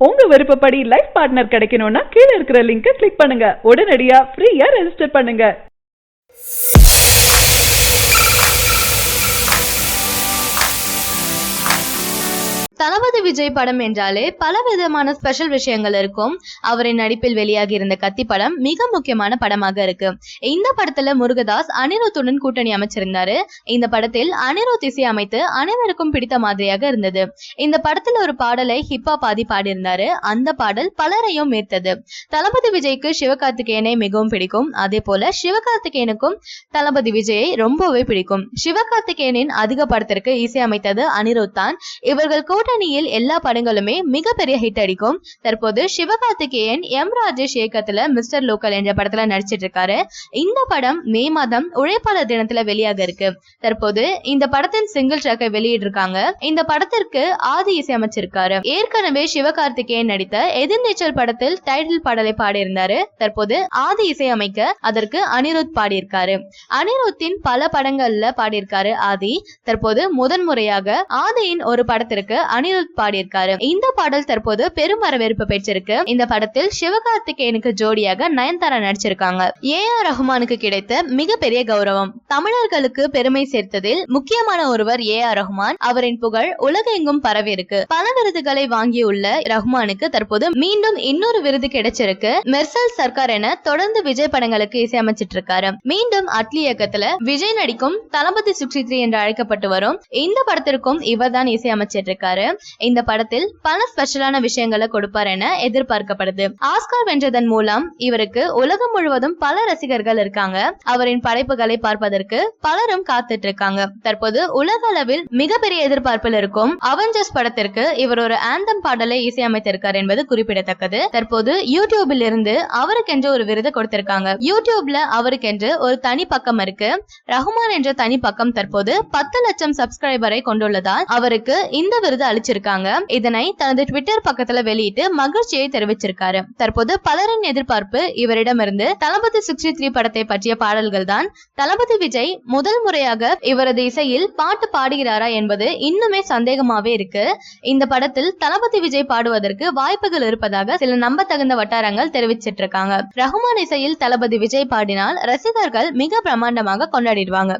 உங்க விருப்பப்படி life partner கிடைக்கணும்னா கீழே இருக்கிற லிங்கை கிளிக் பண்ணுங்க. உடனடியா ஃப்ரீயா ரெஜிஸ்டர் பண்ணுங்க. தளபதி விஜய் படம் என்றாலே பல விதமான ஸ்பெஷல் விஷயங்கள் இருக்கும். அவரின் நடிப்பில் வெளியாகி இருந்த கத்தி படம் மிக முக்கியமான படமாக இருக்கு. இந்த படத்துல முருகதாஸ் அனிருத்துடன் கூட்டணி அமைச்சிருந்தாரு. இந்த படத்தில் அனிருத் இசை அமைத்து அனைவருக்கும் பிடித்த மாதிரியாக இருந்தது. இந்த படத்துல ஒரு பாடலை ஹிப்ஹாப் ஆதி பாடியிருந்தாரு. அந்த பாடல் பலரையும் ஈர்த்தது. தளபதி விஜய்க்கு சிவகார்த்திகேயனை மிகவும் பிடிக்கும். அதே போல சிவகார்த்திகேயனுக்கும் தளபதி விஜயை ரொம்பவே பிடிக்கும். சிவகார்த்திகேயனின் அதிக படத்திற்கு இசை அமைத்தது அனிருத் தான். இவர்கள் கூட்டணியில் எல்லா படங்களுமே மிகப்பெரிய ஹிட் அடிக்கும். தற்போது சிவகார்த்திகேயன் எம் ராஜேஷ் இயக்கத்துல மிஸ்டர் லோக்கல் என்ற படத்துல நடிச்சிட்டு இருக்காரு. இந்த படம் மே மாதம் உழைப்பாளர் தினத்துல வெளியாக இருக்கு. தற்போது இந்த படத்தின் சிங்கிள் ட்ராக்கை வெளியிட்டிருக்காங்க. இந்த படத்திற்கு ஆதி இசையமைச்சிருக்காரு. ஏற்கனவே சிவகார்த்திகேயன் நடித்த எதிர்நீச்சல் படத்தில் டைட்டில் பாடலை பாடியிருந்தாரு. தற்போது ஆதி இசையமைக்க அதற்கு அனிருத் பாடியிருக்காரு. அனிருத்தின் பல படங்கள்ல பாடியிருக்காரு ஆதி. தற்போது முதன்முறையாக ஆதியின் ஒரு படத்திற்கு அனிருத் பாடியிருக்காரு. இந்த பாடல் தற்போது பெரும் வரவேற்பு பெற்றிருக்கு. இந்த படத்தில் சிவகார்த்திகேயனுக்கு ஜோடியாக நயன்தாரா நடிச்சிருக்காங்க. ஏ.ஆர். ரஹ்மானுக்கு கிடைத்த மிகப்பெரிய கௌரவம். தமிழர்களுக்கு பெருமை சேர்த்ததில் முக்கியமான ஒருவர் ஏ.ஆர். ரஹ்மான். அவரின் புகழ் உலகெங்கும் பரவி இருக்கு. பல விருதுகளை வாங்கியுள்ள ரஹ்மானுக்கு தற்போது மீண்டும் இன்னொரு விருது கிடைச்சிருக்கு. மெர்சல் சர்க்கார் என தொடர்ந்து விஜய் படங்களுக்கு இசையமைச்சிட்டு இருக்காரு. மீண்டும் அட்லி இயக்கத்துல விஜய் நடிக்கும் தளபதி 63 என்று அழைக்கப்பட்டு வரும் இந்த படத்திற்கும் இவர்தான் இசையமைச்சிட்டு இருக்காரு. இந்த படத்தில் பல ஸ்பெஷலான விஷயங்களை கொடுப்பார் என எதிர்பார்க்கப்படுது. ஆஸ்கார் வென்றதன் மூலம் இவருக்கு உலகம் முழுவதும் பல ரசிகர்கள் இருக்காங்க. அவரின் படைப்புகளை பார்ப்பதற்கு பலரும் காத்துட்டு இருக்காங்க. தற்போது உலக அளவில் மிகப்பெரிய எதிர்பார்ப்பில் இருக்கும் அவெஞ்சர்ஸ் படத்திற்கு இவர் ஒரு ஆந்தம் பாடலை இசையமைத்திருக்கார் என்பது குறிப்பிடத்தக்கது. தற்போது யூடியூபில் இருந்து அவருக்கென்று ஒரு விருது கொடுத்திருக்காங்க. யூடியூப்ல அவருக்கென்று ஒரு தனி பக்கம் இருக்கு. ரஹ்மான் என்ற தனி பக்கம் தற்போது 10 லட்சம் சப்ஸ்கிரைபரை கொண்டுள்ளதால் அவருக்கு இந்த விருது அளிச்சிருக்காங்க. இதனை தனது ட்விட்டர் பக்கத்துல வெளியிட்டு மகிழ்ச்சியை தெரிவிச்சிருக்காரு. தற்போது பலரின் எதிர்பார்ப்பு இவரிடமிருந்து தளபதி 63 படத்தை பற்றிய பாடல்கள் தான். தளபதி விஜய் முதல் முறையாக இவரது இசையில் பாட்டு பாடுகிறாரா என்பது இன்னுமே சந்தேகமாவே இருக்கு. இந்த படத்தில் தளபதி விஜய் பாடுவதற்கு வாய்ப்புகள் இருப்பதாக சில நம்பத்தகுந்த வட்டாரங்கள் தெரிவிச்சிட்டு இருக்காங்க. ரஹ்மான் இசையில் தளபதி விஜய் பாடினால் ரசிகர்கள் மிக பிரமாண்டமாக கொண்டாடிடுவாங்க.